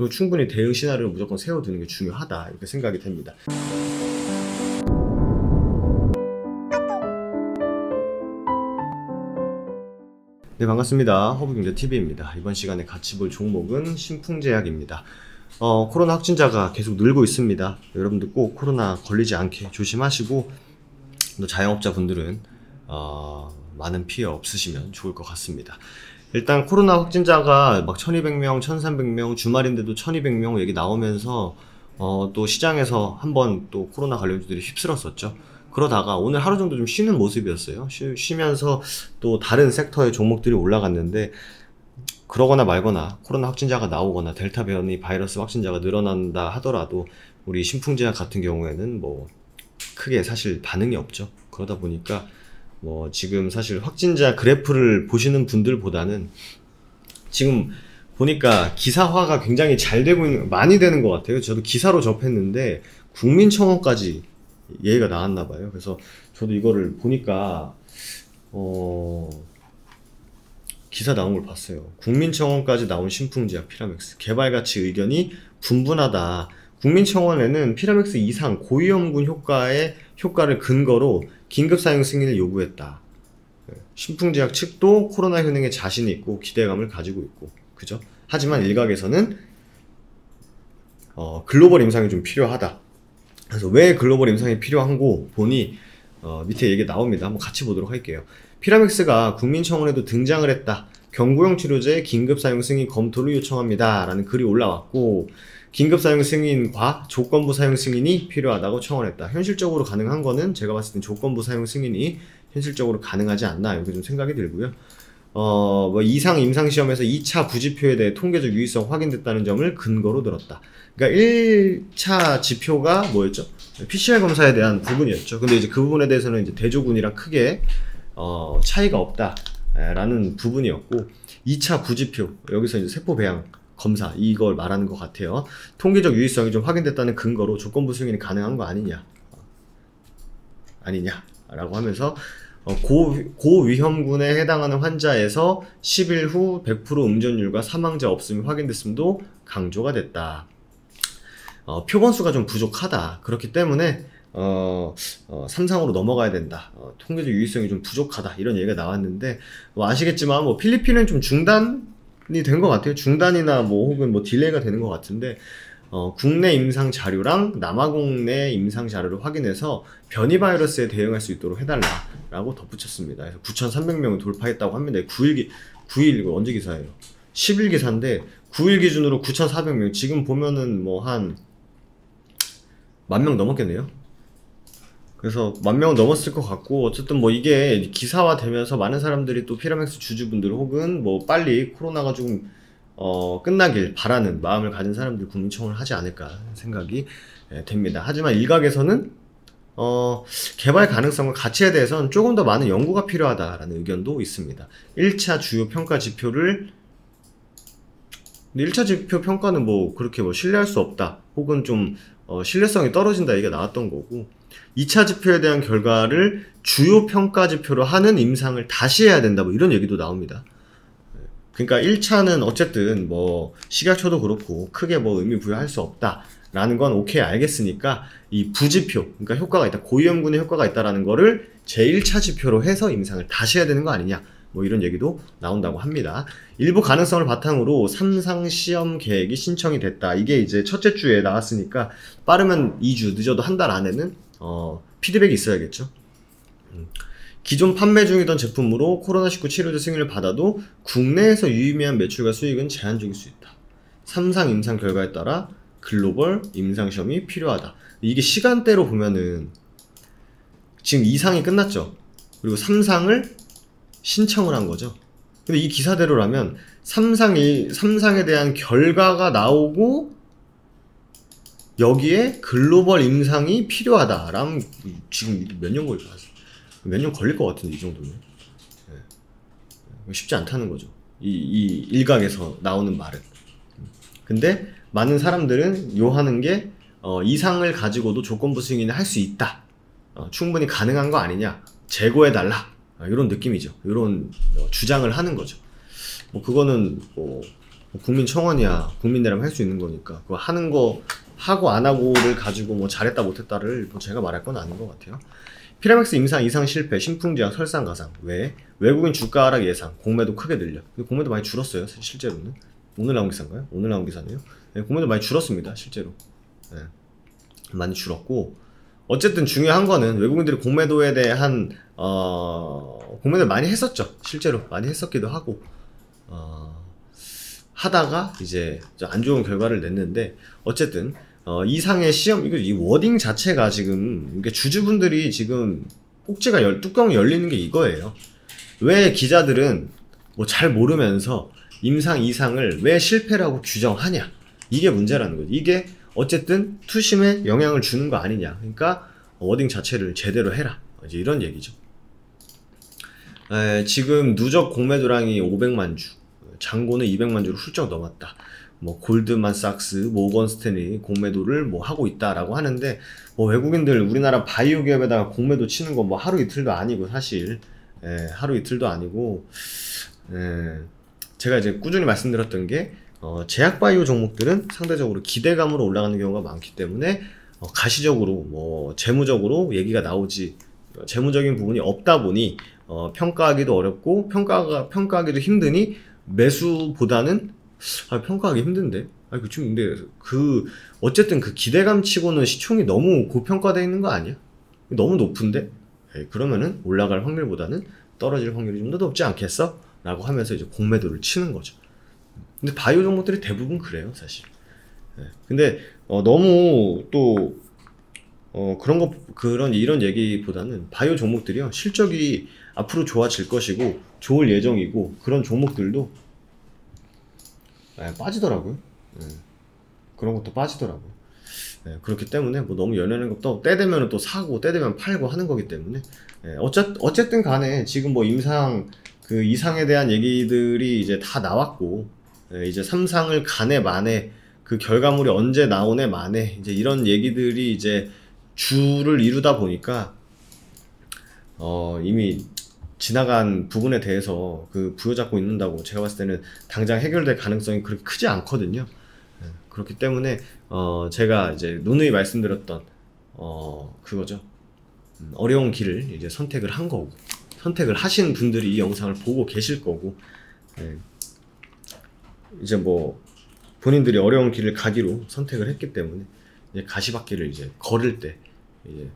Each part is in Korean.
그리고 충분히 대응 시나리오를 무조건 세워두는 게 중요하다, 이렇게 생각이 됩니다. 네, 반갑습니다. 허브경제TV입니다. 이번 시간에 같이 볼 종목은 신풍제약입니다. 코로나 확진자가 계속 늘고 있습니다. 여러분들 꼭 코로나 걸리지 않게 조심하시고, 또 자영업자분들은 많은 피해 없으시면 좋을 것 같습니다. 일단 코로나 확진자가 막 1200명, 1300명, 주말인데도 1200명 얘기 나오면서 또 시장에서 한번 또 코로나 관련주들이 휩쓸었었죠. 그러다가 오늘 하루 정도 좀 쉬는 모습이었어요. 쉬면서 또 다른 섹터의 종목들이 올라갔는데, 그러거나 말거나 코로나 확진자가 나오거나 델타 변이 바이러스 확진자가 늘어난다 하더라도 우리 신풍제약 같은 경우에는 뭐 크게 사실 반응이 없죠. 그러다 보니까 뭐 지금 사실 확진자 그래프를 보시는 분들보다는 지금 보니까 기사화가 굉장히 잘 되고 많이 되는 것 같아요. 저도 기사로 접했는데 국민청원까지 얘기가 나왔나 봐요. 그래서 저도 이거를 보니까 기사 나온 걸 봤어요. 국민청원까지 나온 신풍제약 피라맥스 개발가치 의견이 분분하다. 국민청원에는 피라맥스 이상 고위험군 효과를 근거로 긴급사용 승인을 요구했다. 신풍제약 측도 코로나 효능에 자신이 있고 기대감을 가지고 있고, 그죠? 하지만 일각에서는 글로벌 임상이 좀 필요하다. 그래서 왜 글로벌 임상이 필요한고 보니 밑에 얘기 나옵니다. 한번 같이 보도록 할게요. 피라맥스가 국민청원에도 등장을 했다. 경구용 치료제의 긴급사용 승인 검토를 요청합니다. 라는 글이 올라왔고, 긴급사용 승인과 조건부 사용 승인이 필요하다고 청원했다. 현실적으로 가능한 거는 제가 봤을 땐 조건부 사용 승인이 현실적으로 가능하지 않나, 이렇게 좀 생각이 들고요. 뭐 이상 임상시험에서 2차 부지표에 대해 통계적 유의성 확인됐다는 점을 근거로 들었다. 그러니까 1차 지표가 뭐였죠? PCR 검사에 대한 부분이었죠. 근데 이제 그 부분에 대해서는 이제 대조군이랑 크게 차이가 없다 라는 부분이었고, 2차 부지표, 여기서 이제 세포 배양 검사, 이걸 말하는 것 같아요. 통계적 유의성이 좀 확인됐다는 근거로 조건부 승인이 가능한 거 아니냐 라고 하면서 고위험군에 해당하는 환자에서 10일 후 100% 음전율과 사망자 없음이 확인됐음도 강조가 됐다. 표본수가 좀 부족하다. 그렇기 때문에 3상으로 넘어가야 된다. 통계적 유의성이 좀 부족하다. 이런 얘기가 나왔는데, 뭐 아시겠지만 뭐 필리핀은 좀 중단이 된 것 같아요. 중단이나 뭐 혹은 뭐 딜레이가 되는 것 같은데, 국내 임상 자료랑 남아공내 임상 자료를 확인해서 변이 바이러스에 대응할 수 있도록 해달라라고 덧붙였습니다. 그래서 9,300명을 돌파했다고 합니다. 9일 이거 언제 기사예요? 10일 기사인데 9일 기준으로 9,400명. 지금 보면은 뭐 한 10,000명 넘었겠네요. 그래서 10,000명 넘었을 것 같고, 어쨌든 뭐 이게 기사화 되면서 많은 사람들이 또 피라맥스 주주분들 혹은 뭐 빨리 코로나가 좀 끝나길 바라는 마음을 가진 사람들이 국민청원을 하지 않을까 생각이 됩니다. 하지만 일각에서는 개발 가능성과 가치에 대해서는 조금 더 많은 연구가 필요하다라는 의견도 있습니다. 1차 주요 평가 지표를, 근데 1차 지표 평가는 뭐 그렇게 뭐 신뢰할 수 없다 혹은 좀 신뢰성이 떨어진다 얘기가 나왔던 거고, 2차 지표에 대한 결과를 주요 평가 지표로 하는 임상을 다시 해야 된다, 뭐 이런 얘기도 나옵니다. 그러니까 1차는 어쨌든 뭐 식약처도 그렇고 크게 뭐 의미 부여할 수 없다 라는 건 오케이, 알겠으니까 이 부지표, 그러니까 효과가 있다, 고위험군의 효과가 있다라는 거를 제1차 지표로 해서 임상을 다시 해야 되는 거 아니냐, 뭐 이런 얘기도 나온다고 합니다. 일부 가능성을 바탕으로 3상 시험 계획이 신청이 됐다. 이게 이제 첫째 주에 나왔으니까 빠르면 2주, 늦어도 한 달 안에는 피드백이 있어야겠죠. 기존 판매 중이던 제품으로 코로나19 치료제 승인을 받아도 국내에서 유의미한 매출과 수익은 제한적일 수 있다. 3상 임상 결과에 따라 글로벌 임상시험이 필요하다. 이게 시간대로 보면은 지금 2상이 끝났죠. 그리고 3상을 신청을 한 거죠. 근데 이 기사대로라면 3상에 대한 결과가 나오고 여기에 글로벌 임상이 필요하다라면 지금 몇 년 걸릴 것 같아요. 몇 년 걸릴 것 같은데, 이 정도면. 쉽지 않다는 거죠. 이 일각에서 나오는 말은. 근데 많은 사람들은 요하는 게 이상을 가지고도 조건부 승인을 할 수 있다. 충분히 가능한 거 아니냐. 재고해달라. 이런 느낌이죠. 이런 주장을 하는 거죠. 뭐 그거는 뭐 뭐 국민청원이야 국민들이랑 할 수 있는 거니까 그거 하는 거 하고 안 하고를 가지고 뭐 잘했다 못했다를 뭐 제가 말할 건 아닌 것 같아요. 피라맥스 임상 이상 실패, 신풍제약, 설상가상. 왜? 외국인 주가 하락 예상, 공매도 크게 늘려. 공매도 많이 줄었어요, 실제로는. 오늘 나온 기사인가요? 오늘 나온 기사네요. 네, 공매도 많이 줄었습니다, 실제로. 네, 많이 줄었고. 어쨌든 중요한 거는 외국인들이 공매도에 대한, 공매도를 많이 했었죠. 실제로. 많이 했었기도 하고. 하다가 이제 안 좋은 결과를 냈는데, 어쨌든, 이상의 시험, 이 워딩 자체가 지금, 이게 주주분들이 지금 뚜껑이 열리는 게 이거예요. 왜 기자들은 뭐 잘 모르면서 임상 이상을 왜 실패라고 규정하냐. 이게 문제라는 거죠. 이게 어쨌든 투심에 영향을 주는 거 아니냐. 그러니까 워딩 자체를 제대로 해라. 이제 이런 얘기죠. 지금 누적 공매도량이 500만 주, 잔고는 200만 주를 훌쩍 넘었다. 뭐 골드만삭스, 모건 스탠리 공매도를 뭐 하고 있다라고 하는데 뭐 외국인들 우리나라 바이오 기업에다가 공매도 치는 거 뭐 하루 이틀도 아니고 사실 하루 이틀도 아니고 제가 이제 꾸준히 말씀드렸던 게 제약 바이오 종목들은 상대적으로 기대감으로 올라가는 경우가 많기 때문에 가시적으로 뭐 재무적으로 얘기가 나오지 재무적인 부분이 없다 보니 평가하기도 어렵고 평가하기도 힘드니 매수보다는 평가하기 힘든데. 근데 어쨌든 그 기대감 치고는 시총이 너무 고평가되어 있는 거 아니야? 너무 높은데? 그러면은 올라갈 확률보다는 떨어질 확률이 좀 더 높지 않겠어? 라고 하면서 이제 공매도를 치는 거죠. 근데 바이오 종목들이 대부분 그래요, 사실. 근데, 너무 또, 이런 얘기보다는 바이오 종목들이요, 실적이 앞으로 좋아질 것이고, 좋을 예정이고, 그런 종목들도 빠지더라고요. 그런 것도 빠지더라고요. 그렇기 때문에 뭐 너무 연연한 것도 때 되면 또 사고 때 되면 팔고 하는 거기 때문에 어쨌든 간에 지금 뭐 이상에 대한 얘기들이 이제 다 나왔고 이제 3상을 가네 마네 그 결과물이 언제 나오네 마네 이제 이런 얘기들이 이제 주를 이루다 보니까 이미 지나간 부분에 대해서 부여잡고 있는다고 제가 봤을 때는 당장 해결될 가능성이 그렇게 크지 않거든요. 그렇기 때문에 제가 이제 누누이 말씀드렸던 그거죠. 어려운 길을 이제 선택을 한 거고 선택을 하신 분들이 이 영상을 보고 계실 거고 이제 뭐 본인들이 어려운 길을 가기로 선택을 했기 때문에 이제 가시밭길을 이제 걸을 때 이제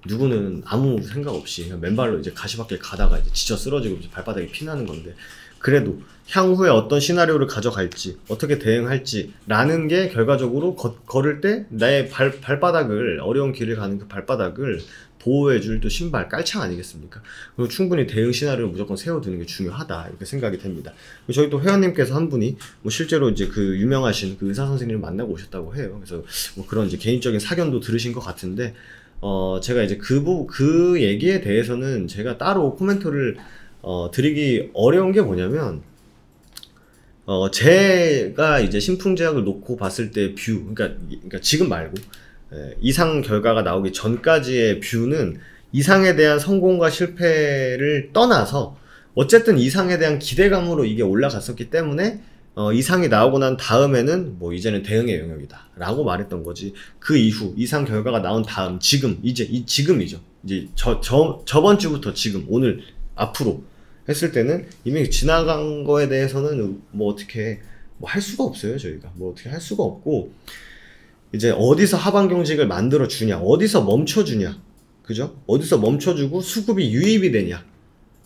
누구는 아무 생각 없이 그냥 맨발로 이제 가시밭길 가다가 이제 지쳐 쓰러지고 이제 발바닥에 피나는 건데 그래도 향후에 어떤 시나리오를 가져갈지 어떻게 대응할지 라는 게 결과적으로 걸을 때 나의 발바닥을 어려운 길을 가는 그 발바닥을 보호해줄 또 신발 깔창 아니겠습니까? 그리고 충분히 대응 시나리오를 무조건 세워두는 게 중요하다 이렇게 생각이 됩니다. 저희 또 회원님께서 한 분이 뭐 실제로 이제 그 유명하신 그 의사 선생님을 만나고 오셨다고 해요. 그래서 뭐 그런 이제 개인적인 사견도 들으신 것 같은데 제가 이제 그 얘기에 대해서는 제가 따로 코멘트를 드리기 어려운 게 뭐냐면 제가 이제 신풍제약을 놓고 봤을 때 그러니까 지금 말고 이상 결과가 나오기 전까지의 뷰는 이상에 대한 성공과 실패를 떠나서 어쨌든 이상에 대한 기대감으로 이게 올라갔었기 때문에 이상이 나오고 난 다음에는 뭐 이제는 대응의 영역이다 라고 말했던 거지. 그 이후 이상 결과가 나온 다음 지금이죠. 이제 저번 주부터 지금 오늘 앞으로 했을 때는 이미 지나간 거에 대해서는 뭐 어떻게 뭐 할 수가 없어요. 저희가 뭐 어떻게 할 수가 없고 이제 어디서 하방 경직을 만들어 주냐, 어디서 멈춰 주냐, 그죠? 어디서 멈춰 주고 수급이 유입이 되냐,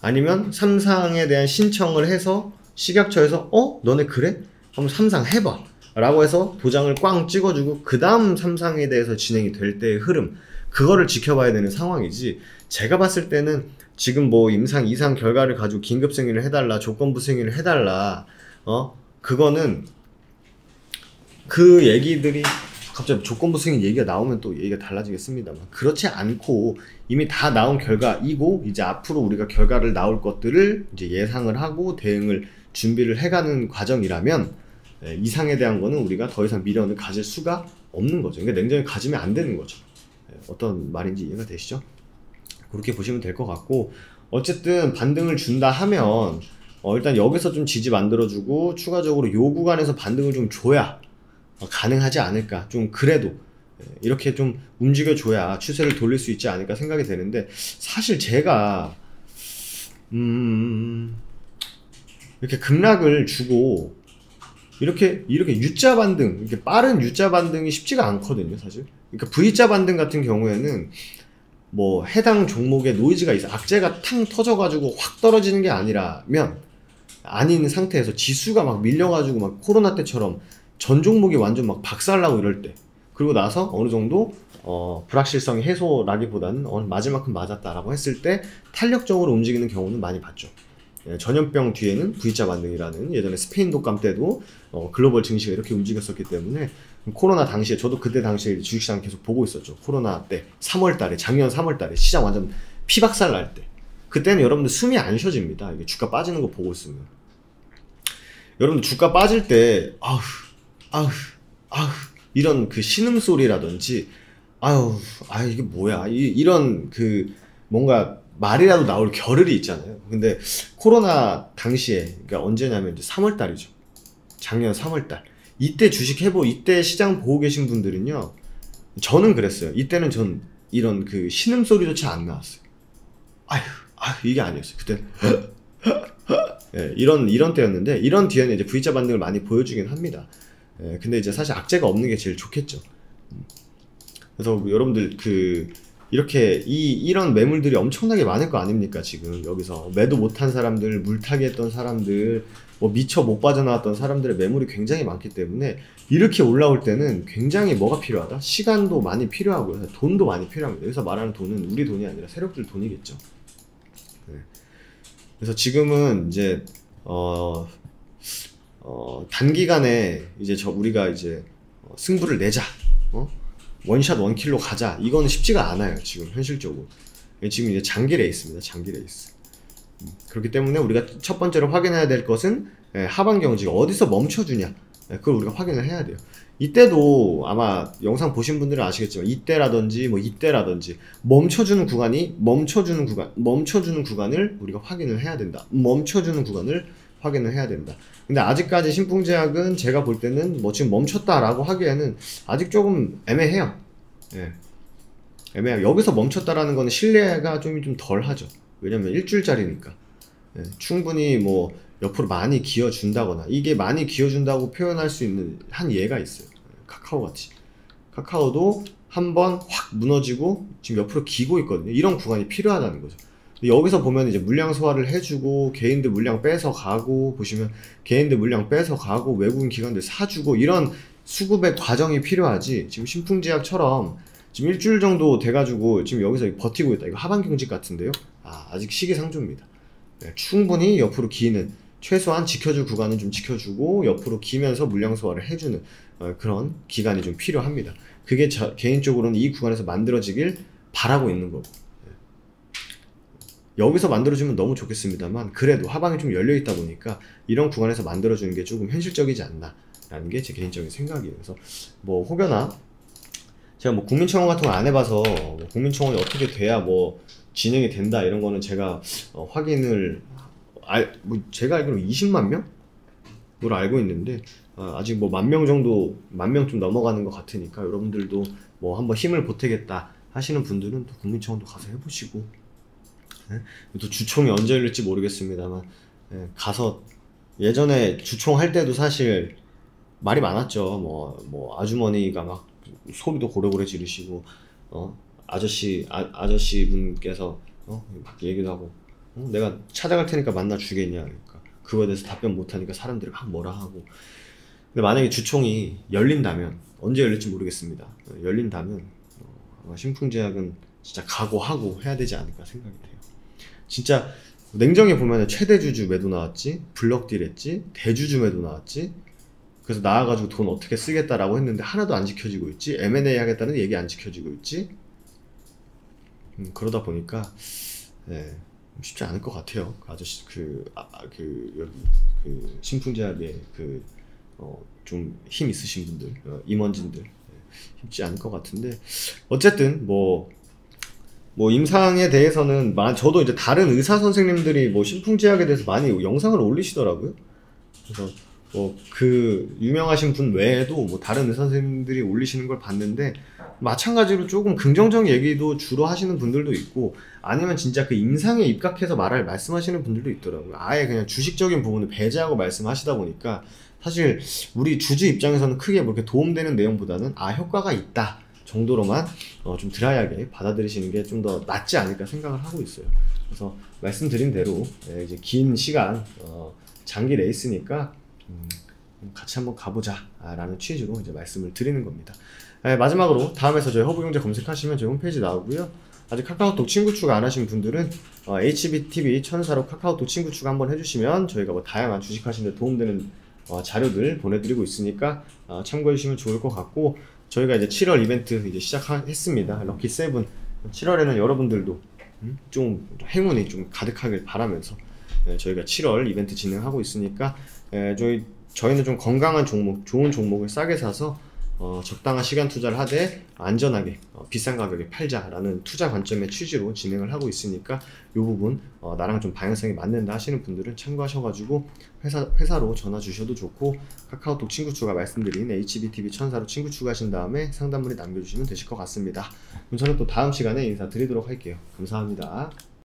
아니면 삼상에 대한 신청을 해서 식약처에서 너네 그래? 한번 삼상 해봐 라고 해서 도장을 꽝 찍어주고 그 다음 삼상에 대해서 진행이 될 때의 흐름, 그거를 지켜봐야 되는 상황이지. 제가 봤을 때는 지금 뭐 임상 이상 결과를 가지고 긴급 승인을 해달라, 조건부 승인을 해달라, 그거는 그 얘기들이 갑자기 조건부 승인 얘기가 나오면 또 얘기가 달라지겠습니다만, 그렇지 않고 이미 다 나온 결과이고 이제 앞으로 우리가 결과를 나올 것들을 이제 예상을 하고 대응을 준비를 해가는 과정이라면 이상에 대한 거는 우리가 더 이상 미련을 가질 수가 없는 거죠. 그러니까 냉정히 가지면 안 되는 거죠. 어떤 말인지 이해가 되시죠? 그렇게 보시면 될 것 같고, 어쨌든 반등을 준다 하면 일단 여기서 좀 지지 만들어주고 추가적으로 요 구간에서 반등을 좀 줘야 가능하지 않을까. 좀 그래도 이렇게 좀 움직여줘야 추세를 돌릴 수 있지 않을까 생각이 되는데, 사실 제가 이렇게 급락을 주고 이렇게 U자 반등, 이렇게 빠른 U자 반등이 쉽지가 않거든요, 사실. 그러니까 V자 반등 같은 경우에는 뭐 해당 종목에 노이즈가 있어, 악재가 탕 터져가지고 확 떨어지는 게 아닌 상태에서 지수가 막 밀려가지고 막 코로나 때처럼 전 종목이 완전 막 박살나고 이럴 때, 그리고 나서 어느 정도 불확실성이 해소라기보다는 맞을 만큼 맞았다라고 했을 때 탄력적으로 움직이는 경우는 많이 봤죠. 전염병 뒤에는 V자 반등이라는, 예전에 스페인 독감 때도 글로벌 증시가 이렇게 움직였었기 때문에, 코로나 당시에 저도 그때 당시에 주식시장 계속 보고 있었죠. 코로나 때 3월달에, 작년 3월달에 시장 완전 피박살 날 때, 그때는 여러분들 숨이 안 쉬어집니다. 이게 주가 빠지는 거 보고 있으면. 여러분들 주가 빠질 때 아우 이런 그 신음소리라든지 이게 뭐야, 이런 그 뭔가 말이라도 나올 겨를이 있잖아요. 근데 코로나 당시에, 그러니까 언제냐면 이제 3월달이죠. 작년 3월달. 이때 이때 시장 보고 계신 분들은요, 저는 그랬어요. 이때는 전 이런 그 신음소리조차 안 나왔어요. 이게 아니었어요. 그때 예, 이런 때였는데, 이런 뒤에는 이제 V자 반등을 많이 보여주긴 합니다. 근데 이제 사실 악재가 없는 게 제일 좋겠죠. 그래서 여러분들 이렇게 이런 매물들이 엄청나게 많을 거 아닙니까? 지금 여기서 매도 못한 사람들, 물타기 했던 사람들, 뭐 미처 못 빠져나왔던 사람들의 매물이 굉장히 많기 때문에, 이렇게 올라올 때는 굉장히 뭐가 필요하다? 시간도 많이 필요하고요, 돈도 많이 필요합니다. 여기서 말하는 돈은 우리 돈이 아니라 세력들 돈이겠죠. 네. 그래서 지금은 이제 단기간에 이제 우리가 이제 승부를 내자, 원샷 원킬로 가자, 이거는 쉽지가 않아요. 지금 현실적으로. 지금 이제 장기 레이스입니다. 장기 레이스. 그렇기 때문에 우리가 첫 번째로 확인해야 될 것은 하방 경지가 어디서 멈춰주냐, 그걸 우리가 확인을 해야 돼요. 이때도 아마 영상 보신 분들은 아시겠지만, 이때라든지 멈춰주는 구간을 우리가 확인을 해야 된다. 멈춰주는 구간을 확인을 해야 된다. 근데 아직까지 신풍제약은 제가 볼 때는 뭐 지금 멈췄다라고 하기에는 아직 조금 애매해요. 애매해요. 여기서 멈췄다라는 거는 신뢰가 좀 덜하죠. 왜냐면 일주일짜리니까. 충분히 뭐 옆으로 많이 기어준다거나, 이게 많이 기어준다고 표현할 수 있는 한 예가 있어요. 카카오같이. 카카오도 한번 확 무너지고 지금 옆으로 기고 있거든요. 이런 구간이 필요하다는 거죠. 여기서 보면 이제 물량 소화를 해주고, 개인들 물량 뺏어가고, 보시면 개인들 물량 뺏어가고, 외국인 기관들 사주고, 이런 수급의 과정이 필요하지, 지금 신풍제약처럼 지금 일주일 정도 돼가지고 지금 여기서 버티고 있다, 이거 하반 경직 같은데요. 아직 시기상조입니다. 충분히 옆으로 기는, 최소한 지켜줄 구간은 좀 지켜주고 옆으로 기면서 물량 소화를 해주는 그런 기간이 좀 필요합니다. 그게 개인적으로는 이 구간에서 만들어지길 바라고 있는 거고, 여기서 만들어주면 너무 좋겠습니다만, 그래도 하방이 좀 열려있다 보니까 이런 구간에서 만들어주는 게 조금 현실적이지 않나 라는 게 제 개인적인 생각이에요. 그래서 뭐 혹여나 제가 뭐 국민청원 같은 거 안 해봐서 뭐 국민청원이 어떻게 돼야 뭐 진행이 된다 이런 거는 제가 확인을 뭐 제가 알기로 20만 명으로 알고 있는데, 아직 뭐 10,000명 정도, 10,000명 좀 넘어가는 것 같으니까, 여러분들도 뭐 한번 힘을 보태겠다 하시는 분들은 또 국민청원도 가서 해보시고, 또 주총이 언제 열릴지 모르겠습니다만, 가서, 예전에 주총 할 때도 사실 말이 많았죠. 뭐 아주머니가 막 소리도 고래고래 지르시고, 아저씨 분께서 막 얘기도 하고, 내가 찾아갈 테니까 만나 주겠냐, 그러니까 그거에 대해서 답변 못하니까 사람들이 막 뭐라 하고. 근데 만약에 주총이 열린다면, 언제 열릴지 모르겠습니다. 열린다면 아마 신풍제약은 진짜 각오하고 해야 되지 않을까 생각이 돼요. 진짜 냉정히 보면 최대주주 매도 나왔지, 블럭딜 했지, 대주주 매도 나왔지, 그래서 나와가지고 돈 어떻게 쓰겠다라고 했는데 하나도 안 지켜지고 있지, M&A 하겠다는 얘기 안 지켜지고 있지. 그러다 보니까 쉽지 않을 것 같아요. 아저씨 여기 신풍제약에 좀 힘 있으신 분들, 임원진들, 쉽지 않을 것 같은데, 어쨌든 뭐 뭐 임상에 대해서는 저도 이제 다른 의사 선생님들이 뭐 신풍지약에 대해서 많이 영상을 올리시더라고요. 그래서 뭐 그 유명하신 분 외에도 뭐 다른 의사 선생님들이 올리시는 걸 봤는데 마찬가지로 조금 긍정적 얘기도 주로 하시는 분들도 있고 아니면 진짜 그 임상에 입각해서 말씀하시는 분들도 있더라고요. 아예 그냥 주식적인 부분을 배제하고 말씀하시다 보니까 사실 우리 주주 입장에서는 크게 뭐 이렇게 도움되는 내용보다는 효과가 있다 정도로만 좀 드라이하게 받아들이시는 게 좀 더 낫지 않을까 생각을 하고 있어요. 그래서 말씀드린 대로 이제 긴 시간 장기 레이스니까 같이 한번 가보자 라는 취지로 이제 말씀을 드리는 겁니다. 마지막으로 다음에서 저희 허브경제 검색하시면 저희 홈페이지 나오고요. 아직 카카오톡 친구 추가 안 하신 분들은 HBTV 천사로 카카오톡 친구 추가 한번 해주시면 저희가 뭐 다양한 주식하시는 데 도움되는 자료들 보내드리고 있으니까 참고해 주시면 좋을 것 같고, 저희가 이제 7월 이벤트 이제 시작했습니다. 럭키 세븐. 7월에는 여러분들도 좀 행운이 좀 가득하길 바라면서 저희가 7월 이벤트 진행하고 있으니까 저희는 좀 건강한 종목, 좋은 종목을 싸게 사서 적당한 시간 투자를 하되 안전하게 비싼 가격에 팔자라는 투자 관점의 취지로 진행을 하고 있으니까 이 부분 나랑 좀 방향성이 맞는다 하시는 분들은 참고하셔가지고 회사로 전화 주셔도 좋고, 카카오톡 친구 추가 말씀드린 HBTV 천사로 친구 추가하신 다음에 상담 문의 남겨주시면 되실 것 같습니다. 그럼 저는 또 다음 시간에 인사드리도록 할게요. 감사합니다.